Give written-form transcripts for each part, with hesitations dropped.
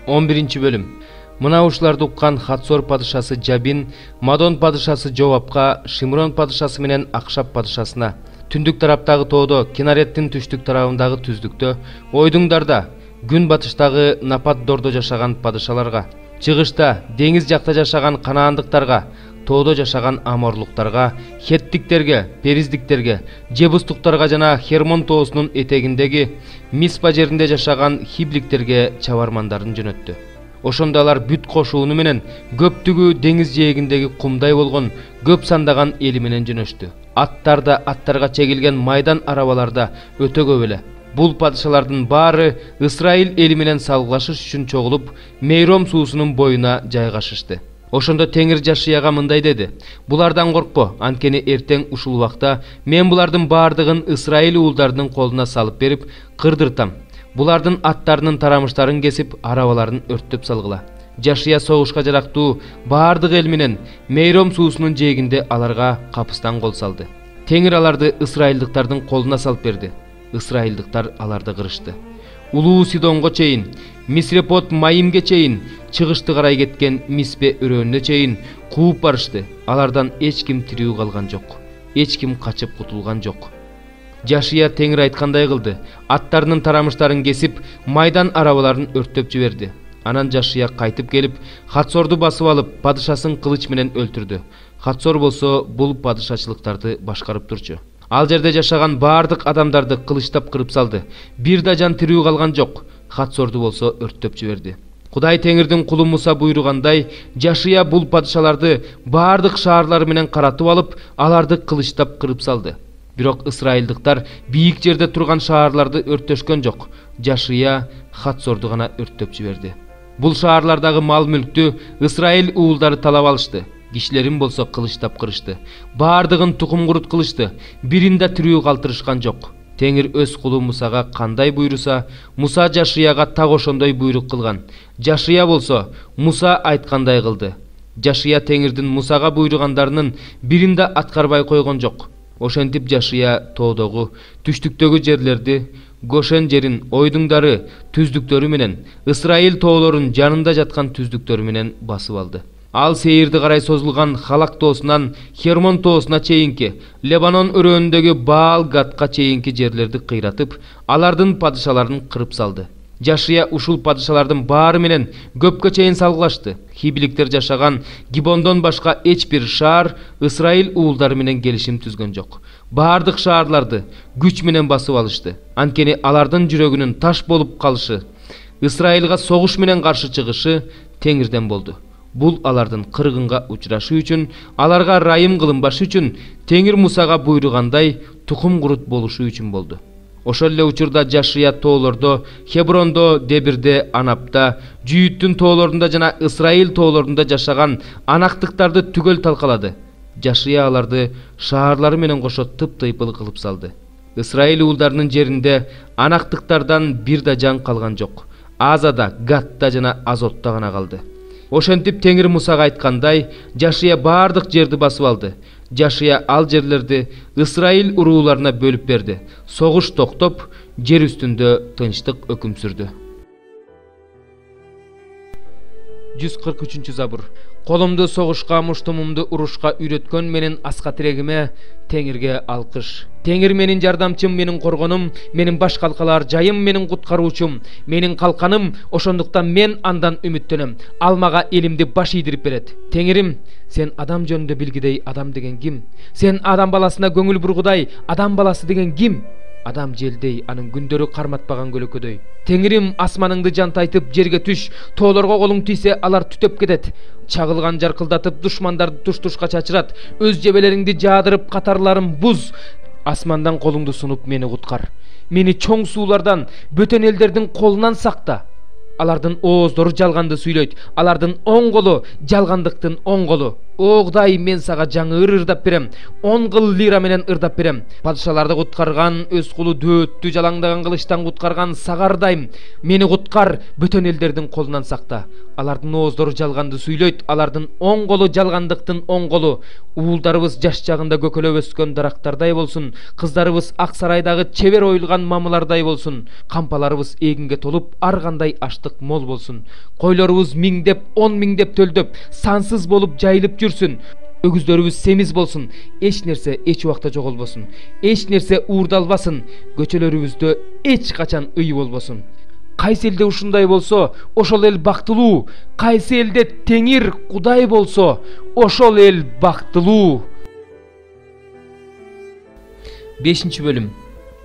11-бөлүм. Мына ушуларды уккан Хатсор падышасы Жабин, Мадон падышасы Жовапка, Шимрон падышасы менен Акшап падышасына, түндүк тараптагы тоодо, Кинареттин түштүк тарабындагы түздүктө, Ойдуңдарда, күн батыштагы Напат-Дордо жашаган падышаларга, чыгышта деңиз жакта жашаган Канаандыктарга, тоодо жашаган Аморлуктарга, Хеттиктерге, Периздиктерге, Жебустуктарга жана Хермон тоосунун этегиндеги Миспа жеринде жашаган Хибликтерге чабармандарын жөнөттү. Ошондо алар бүт кошууну менен көптүгү деңиз жээгиндеги кумдай болгон көп сандаган эли менен жөнөштү. Аттарда, аттарга чегилген майдан арабаларда өтө көп эле. Бул падышалардын баары Ысрайыл эли менен салгылашыш үчүн чогулуп, Мейром суусунун боюна жайгашышты. Ошондо Теңир Жашияга мындай деди: "Булардан коркпо, анткени эртең ушул убакта мен булардын баардыгын Ысрайыл уулдарынын колуна салып берип, кырдыртам. Булардын аттарынын тарамыштарын кесип, арабаларын өрттөп салгыла." Жашия согушка жарактуу баардык эл менен Мейром суусунун жээгинде аларга капыстан кол салды. Теңир аларды ысрайылдыктардын колуна салып берди. Ысрайылдыктар аларды кырышты. Улуу Сидонго чейин, Мисрепот Майимге чейин, чыгышты карай кеткен Миспе өрөөнүнө чейин кууп барышты. Алардан эч ким тирүү калган жок. Эч ким качып кутулган жок. Жашия Теңир айткандай кылды. Аттарынын тарамыштарын кесип, майдан арабаларын өрттөп жиберди. Анан Жашия кайтып келип, Хатсорду басып алып, падышасын кылыч менен өлтүрдү. Хатсор болсо бул падышачылыктарды башкарып турчу. Ал жерде жашаган баардык адамдарды кылычтап кырып салды. Бир да жан тирүү калган жок. Хатсорду болсо өрттөп жиберди. Кудай Теңирдин кулу Муса буйругандай, Жашия бул падышаларды баардык шаарлары менен каратып алып, аларды кылычтап кырып салды. Бирок ысрайылдыктар бийик жерде турган шаарларды өрттөшкөн жок. Жашия Хатсорду гана өрттөп жиберди. Бул шаарлардагы мал-мүлктү Ысрайыл уулдары талап алышты. Кишилерин болсо кылычтап кырышты. Баардыгын тукум курут кылышты. Бирин да тирүү калтырышкан жок. Теңир өз кулу Мусага кандай буйруса, Муса Жашияга так ошондой буйрук кылган. Жашия болсо Муса айткандай кылды. Жашия Теңирдин Мусага буйругандарынын бирин да аткарбай койгон жок. Ошентип Жашия тоодогу, түштүктөгү жерлерди, Гошен жерин, Ойдуңдары, түздүктөрү менен, Ысрайыл тоолорун жанында жаткан түздүктөрү менен басып алды. Ал Сейирди карай созулган Халак тоосунан Хермон тоосуна чейинки, Лебанон өрөөнүндөгү Баал-Гадка чейинки жерлерди кыйратып, алардын падышаларын кырып салды. Жашия ушул падышалардын баары менен көпкө чейин салгылашты. Хибликтер жашаган Гибондон башка эч бир шаар Ысрайыл уулдары менен келишим түзгөн жок. Баардык шаарларды күч менен басып алышты. Анткени алардын жүрөгүнүн таш болуп калышы, Ысрайылга согуш менен каршы чыгышы Теңирден болду. Бул алардын кыргынга учурашы үчүн, аларга райым кылынбашы үчүн, Теңир Мусага буйругандай тукум курут болушу үчүн болду. Ошол эле учурда Жашия тоолордо, Хеброндо, Дебирде, Анапта, Жүйүттүн тоолорунда жана Ысрайыл тоолорунда жашаган анактыктарды түгөл талкалады. Жашия аларды шаарлары менен кошо тыптыйпыл кылып салды. Ысрайыл уулдарынын жеринде анактыктардан бир да жан калган жок. Азада, Гатта жана Азотта гана калды. Ошентип Теңир Мусага айткандай, Жашия баардык жерди басып алды. Жашия ал жерлерди Ысрайыл урууларына бөлүп берди. Согуш токтоп, жер үстүндө тынчтык өкүм сүрдү. 143 забур. Колумду согушка, муштумумду урушка үйрөткөн менин аска тирегиме Теңирге алкыш. Теңир менин жардамчым, менин коргонум, менин баш калкалар жайым, менин куткаруучум, менин калканым, ошондуктан мен андан үмүттөнөм. Ал мага элимди баш ийдирип берет. Теңирим, сен адам жөнүндө билгидей адам деген ким? Сен адам баласына көңүл бургудай адам баласы деген ким? Адам желдей, анын күндөрү карматпаган көлөкөдөй. Теңирим, асманыңды жантайтып жерге түш, тоолорго колуң тийсе алар түтөп кетет. Чагылган жаркылдатып душмандарды туш-тушка чачырат. Өз жебелериңди жаадырып катарларым буз. Асмандан колуңду сунуп мени куткар. Мени чоң суулардан, бөтөн элдердин колунан сакта. Алардын ооздору жалганды сүйлөйт. Алардын оң колу жалгандыктын оң колу. О Кудай, мен сага жаңы ырдап берем. 10 кыл лира менен ырдап берем. Падышаларды куткарган, өз кулу дөөттү жалаңдаган кылычтан куткарган сагардайм. Мени куткар, бөтөн элдердин колунан сакта. Алардын ооздору жалганды сүйлөйт. Алардын оң колу жалгандыктын оң колу. Уулдарыбыз жаш жагында көкөлөп өскөн дарактардай болсун. Кыздарыбыз ак сарайдагы чебер оюлган мамылардай болсун. Кампаларыбыз эгинге толуп, ар кандай аштык азык мол болсун. Койлорубуз миңдеп, 10 миңдеп төлдөп, сансыз болуп жайылып жүрсүн. Өгүздөрүбүз семиз болсун. Эч нерсе эч убакта жоголбосун. Эч нерсе уурдалбасын. Көчөлөрүбүздө эч качан ый болбосун. Кайсы элде ушундай болсо, ошол эл бактылуу. Кайсы элде Теңир Кудай болсо, ошол эл бактылуу. 5-бөлүм.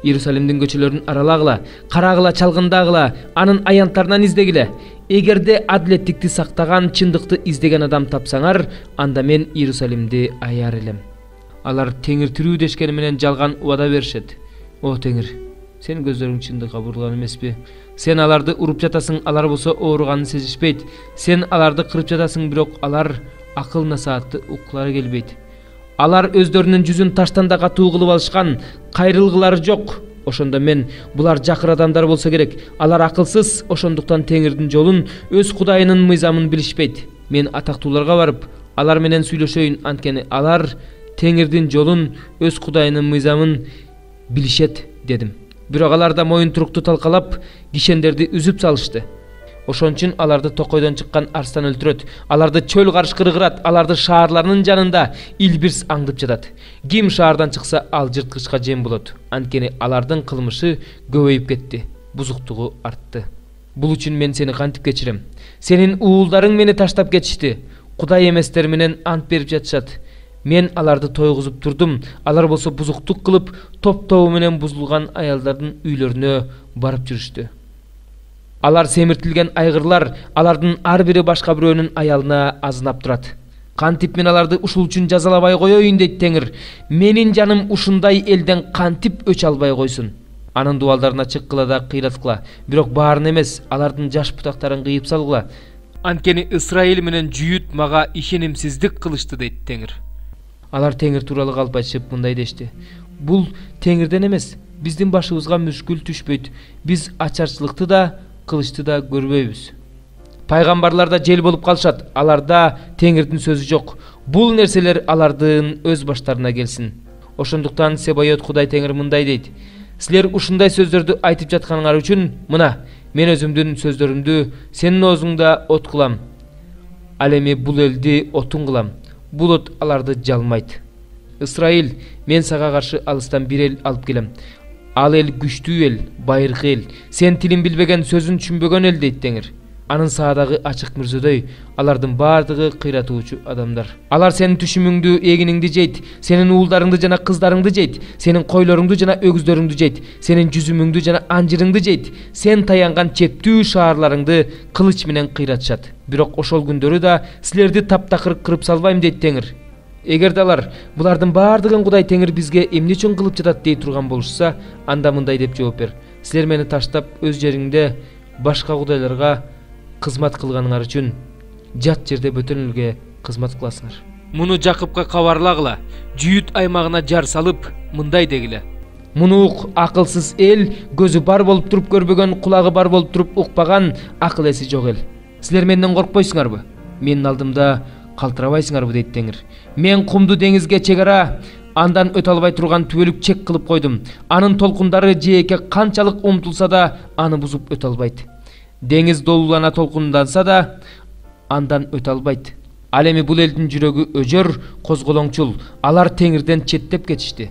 Иерусалимдин көчөлөрүн аралагыла, карагыла, чалгындагыла, анын аянттарынан издегиле. Эгерде адилеттикти сактаган, чындыкты издеген адам тапсаңар, анда мен Иерусалимди аяр элем. Алар Теңир тирүү дешкени менен жалган убада беришет. О Теңир, сенин көздөрүң чындыкка бурулган эмеспи? Сен аларды уруп жатасың, алар болсо ооруганын сезишпейт. Сен аларды кырып жатасың, бирок алар акыл насаатты уккулары келбейт. Алар өздөрүнүн жүзүн таштан да катуу кылып алышкан, кайрылгылары жок. Ошондо мен булар жакыр адамдар болсо керек. Алар акылсыз, ошондуктан Теңирдин жолун, өз Кудайынын мыйзамын билишпейт. Мен атактууларга барып, алар менен сүйлөшөйүн, анткени алар Теңирдин жолун, өз Кудайынын мыйзамын билишет дедим. Бирок алар да моюнтурукту талкалап, кишендерди үзүп салышты. Ошон үчүн аларды токойдон чыккан арстан өлтүрөт. Аларды чөл карышкыры кырат, аларды шаарларынын жанында илбирс аңдып жатат. Ким шаардан чыкса, ал жырткычка жем болот. Анткени алардын кылмышы көбөйүп кетти, бузуктугу артты. Бул үчүн мен сени кантип кечирем? Сенин уулдарың мени таштап кетишти. Кудай эместер менен ант берип жатышат. Мен аларды тойгузуп турдум. Алар болсо бузуктук кылып, топ-тобу менен бузулган аялдардын үйлөрүнө барып жүрүштү. Алар семиртилген айгырлар, алардын ар бири башка бирөөнүн аялына азынап турат. Кантип мен аларды ушул үчүн жазалабай коеюн дейт Теңир. Менин жаным ушундай элден кантип өч албай койсун? Анын дубалдарына чыккыла да кыйраткыла, бирок баарын эмес, алардын жаш бутактарын кыйып салгыла. Анткени Исраил менен Жүйүт мага ишенимсиздик кылышты дейт Теңир. Алар Теңир тууралуу калп айтышып мындай дешти. Бул Теңирден эмес, биздин башыбызга мүшкүл түшпөйт. Биз ачарчылыкты да, кылычты да көрбөйбүз. Пайгамбарлар да жел болуп калышат, аларда Теңирдин сөзү жок. Бул нерселер алардын өз баштарына келсин. Ошондуктан Себайот Кудай Теңир мындай дейт. Силер ушундай сөздөрдү айтып жатканыңар үчүн, мына, мен өзүмдүн сөздөрүмдү сенин оозуңда от кылам. Ал эми бул элди отун кылам. Бул от аларды жалмайт. Исраил, мен сага каршы алыстан бир эл алып келем. Ал эл күчтүү эл, байыркы эл. Сен тилин билбеген, сөзүн түшүнбөгөн эл дейт Теңир. Анын саадагы ачык мүрзөдөй, алардын баардыгы кыйратуучу адамдар. Алар сенин түшүмүңдү, эгиниңди жейт, сенин уулдарыңды жана кыздарыңды жейт, сенин койлоруңду жана өгүздөрүңдү жейт, сенин жүзүмүңдү жана анжырыңды жейт, сен таянган чептүү шаарларыңды кылыч менен кыйратышат. Бирок ошол күндөрү да силерди таптакыр кырып салбайм дейт Теңир. Эгерде алар булардын баардыгын Кудай Теңир бизге эмне үчүн кылып жатат дей турган болушса, анда мындай деп жооп бер. Силер мени таштап өз жериңде башка кудайларга кызмат кылганыңар үчүн жат жерде бөтөн элге кызмат кыласыңар. Муну Жакыпка кабарлагыла, Жүйүт аймагына жар салып, мындай дегиле. Муну ук, акылсыз эл, көзү бар болуп туруп көрбөгөн, кулагы бар болуп туруп укпаган, акыл эси жок эл. Силер менден коркпойсуңарбы? Менин алдымда калтырабайсыңарбы дейт Теңир. Мен кумду деңизге чегара, андан өтө албай турган түбөлүк чек кылып койдум. Анын толкундары жээкке канчалык умтулса да, аны бузуп өтө албайт. Деңиз долулана толкунданса да, андан өтө албайт. Ал эми бул элдин жүрөгү өжөр, козголоңчул. Алар Теңирден четтеп кетишти.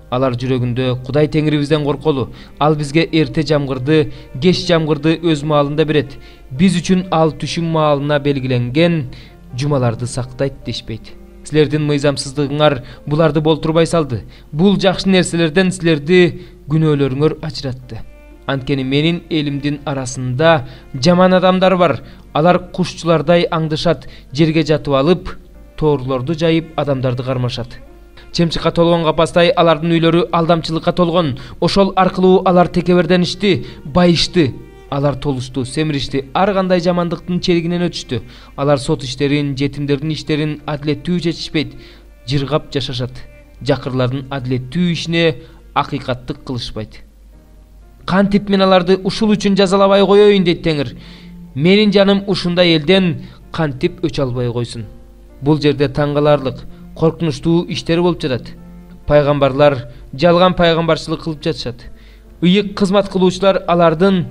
Алар жүрөгүндө Кудай Теңирибизден корколу. Ал бизге эрте жамгырды, кеч жамгырды өз маалында берет. Биз үчүн ал түшүм маалына белгиленген жумаларды сактайт дешпейт. Силердин мыйзамсыздыгыңар буларды болтурбай салды. Бул жакшы нерселерден силерди күнөөлөрүңөр ачыратты. Анткени менин элимдин арасында жаман адамдар бар. Алар кушчулардай аңдышат, жерге жатып алып, тоорлорду жайып адамдарды кармашат. Чемчикка толгон капастай алардын үйлөрү алдамчылыкка толгон. Ошол аркылуу алар текеберденишти, байышты. Алар толушту, семиришти, ар кандай жамандыктын черигинен өтүштү. Алар сот иштерин, жетимдердин иштерин адилеттүү чечишпейт, жыргап жашашат. Жакырлардын адилеттүү ишине акыйкаттык кылышпайт. Кантип мен аларды ушул үчүн жазалабай коеюн дейт Теңир. Менин жаным ушундай элден кантип өч албай койсун? Бул жерде таң каларлык, коркунучтуу иштер болуп жатат. Пайгамбарлар жалган пайгамбарчылык кылып жатышат. Ыйык кызмат кылуучулар алардын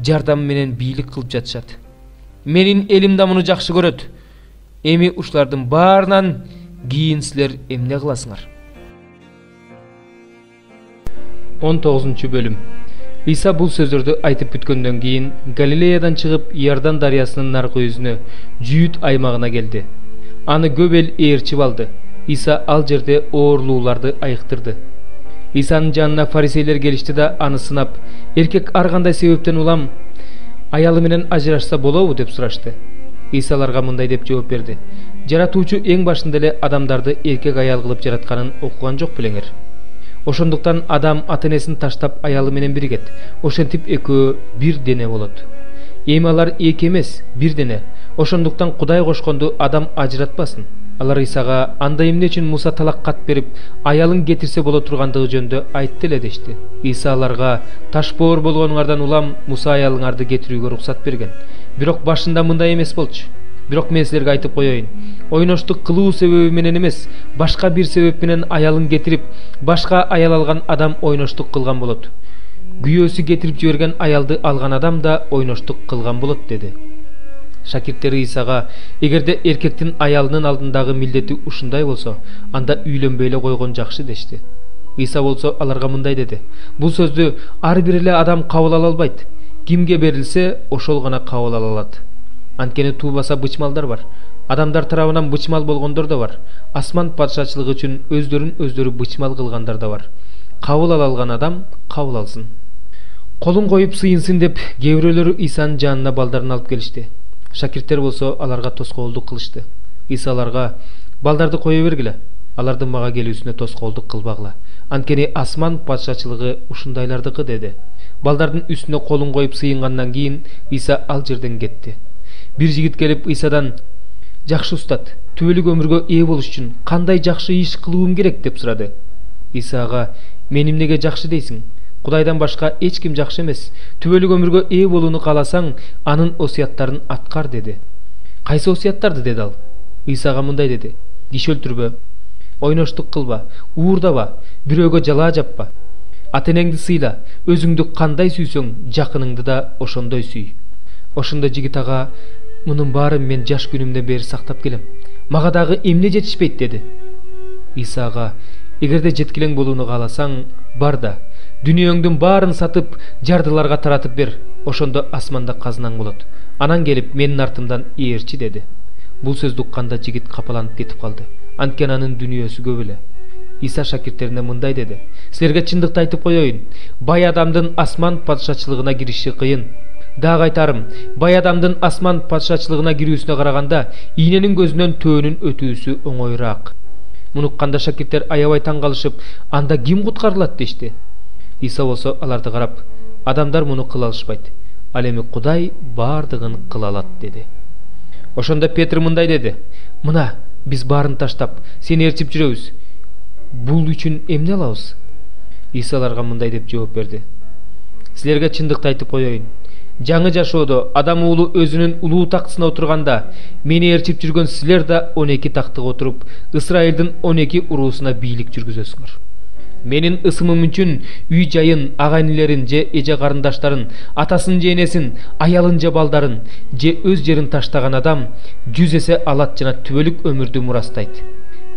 жардам менен бийлик кылып жатышат. Менин элим да муну жакшы көрөт. Эми ушулардын баарынан кийин силер эмне кыласыңар? 19 бөлүм. Иса бул сөздөрдү айтып бүткөндөн кийин Галилеядан чыгып Иордан дарыясынын наркы өзүнө, Жүйүт аймагына келди. Аны көп эл ээрчип алды. Иса ал жерде оорлууларды айыктырды. Исанын жанына фарисейлер келишти да аны сынап, эркек ар кандай себептен улам аялы менен ажырашса болобу деп сурашты. Иса аларга мындай деп жооп берди: Жаратуучу эң башында эле адамдарды эркек аял кылып жаратканын окуган жок белеңер? Ошондуктан адам ата-энесин таштап аялы менен биригет. Ошентип экөө бир дене болот. Эми алар эки эмес, бир дене. Ошондуктан Кудай кошконду адам ажыратпасын. Алар Исага анда эмне үчүн Муса талак кат берип, аялын кетирсе боло тургандыгы жөнүндө айтты эле дешти. Иса аларга: Таш боор болгонуңардан улам Муса аялыңарды кетирүүгө уруксат берген. Бирок башында мындай эмес болчу. Бирок мен силерге айтып коеюн, ойноштук кылуу себеби менен эмес, башка бир себеп менен аялын кетирип, башка аял алган адам ойноштук кылган болот. Күйөөсү кетирип жиберген аялды алган адам да ойноштук кылган болот деди. Шакирттери Исага: эгерде эркектин аялынын алдындагы милдети ушундай болсо, анда үйлөнбөй эле койгон жакшы дешти. Иса болсо аларга мындай деди: Бул сөздү ар бир эле адам кабыл ала албайт. Кимге берилсе, ошол гана кабыл ала алат. Анткени туубаса бычмалдар бар. Адамдар тарабынан бычмал болгондор да бар. Асман падышачылыгы үчүн өздөрүн бычмал кылгандар да бар. Кабыл ала алган адам кабыл алсын. Колун коюп сыйынсын деп кээ бирөөлөр Исанын жанына балдарын алып келишти. Шакирттер болсо аларга тоскоолдук кылышты. Иса аларга: Балдарды кое бергиле. Алардын мага келүүсүнө тоскоолдук кылбагыла. Анткени асман падышачылыгы ушундайлардыкы деди. Балдардын үстүнө колун коюп сыйынгандан кийин Иса ал жерден кетти. Бир жигит келип Исадан: Жакшы устат, түбөлүк өмүргө ээ болуш үчүн кандай жакшы иш кылуум керек деп сурады. Исага: Мен эмнеге жакшы дейсиң? Кудайдан башка эч ким жакшы эмес. Түбөлүк өмүргө ээ болууну кааласаң, анын осуяттарын аткар деди. Кайсы осуяттарды деди ал. Исага мындай деди: Киши өлтүрбө, ойноштук кылба, уурдаба, бирөөгө жалаа жаппа, ата-энеңди сыйла, өзүңдү кандай сүйсөң, жакыныңды да ошондой сүй. Ошондо жигит ага: Мунун баарын мен жаш күнүмдөн бери сактап келем. Мага дагы эмне жетишпейт деди. Исага: Эгерде жеткилең болууну кааласаң, бар да, дүнүйөңдүн баарын сатып, жардыларга таратып бер. Ошондо асманда казынаң болот. Анан келип менин артымдан ээрчи деди. Бул сөздү укканда жигит капаланып кетип калды. Анткени анын дүнүйөсү көп эле. Иса шакирттерине мындай деди: Силерге чындыкты айтып коеюн, бай адамдын асман падышачылыгына кириши кыйын. Дагы айтарым, бай адамдын асман падышачылыгына кирүүсүнө караганда, ийненин көзүнөн төөнүн өтүүсү оңоюраак. Муну укканда шакирттер аябай таң калышып: Анда ким куткарылат дешти. Иса болсо аларды карап: Адамдар муну кыла алышпайт, ал эми Кудай баардыгын кыла алат деди. Ошондо Петр мындай деди: Мына, биз баарын таштап, сени ээрчип жүрөбүз. Бул үчүн эмне алабыз? Иса аларга мындай деп жооп берди: Силерге чындыкты айтып коеюн, жаңы жашоодо адам уулу өзүнүн улуу тактысына отурганда, мени ээрчип жүргөн силер да 12 тактыга отуруп, Исраилдин 12 уруусуна бийлик жүргүзөсүңөр. Менин ысымым үчүн үй жайын, агайнилерин же эже карындаштарын, атасын же энесин, аялын же балдарын, же өз жерин таштаган адам 100 эсе алат жана түбөлүк өмүрдү мурастайт.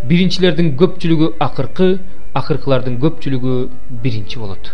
Биринчилердин көпчүлүгү акыркы, акыркылардын көпчүлүгү биринчи болот.